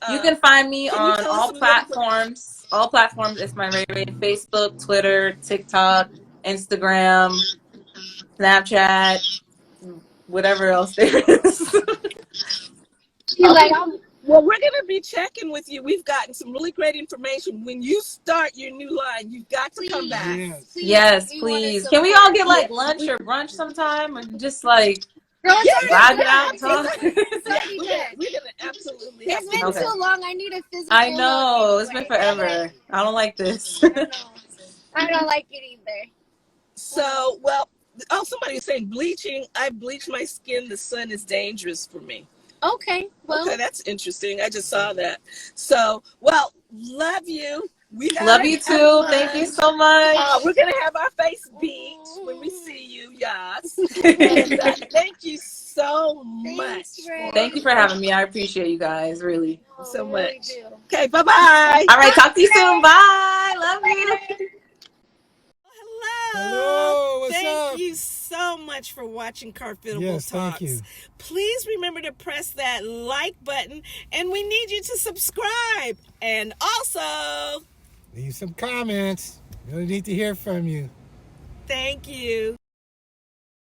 You can find me on all platforms. All platforms. It's My Raye Raye. Facebook, Twitter, TikTok, Instagram, Snapchat, whatever else there is. Well, we're going to be checking with you. We've gotten some really great information. When you start your new line, you've got to come back. Yes, please. Can we all get like lunch or brunch sometime and just like vibe it out and talk? We're going to absolutely. It's been too long. I need a physical. I know. It's been forever. I don't like this. I don't like it either. So, somebody was saying bleaching. I bleach my skin. The sun is dangerous for me. Okay. Well. Okay, that's interesting. I just saw that. So, love you. Love you too. Thank you so much. We're going to have our face beach when we see you, yes. And, thank you so much. Thank you for having me. I appreciate you guys, really. So much. Okay, bye-bye. All right, talk to you soon. Bye. Love you. Hello. What's up? Thank you so much for watching Carfitable Talks. Thank you. Please remember to press that like button, and we need you to subscribe. And also, leave some comments. Really need to hear from you. Thank you.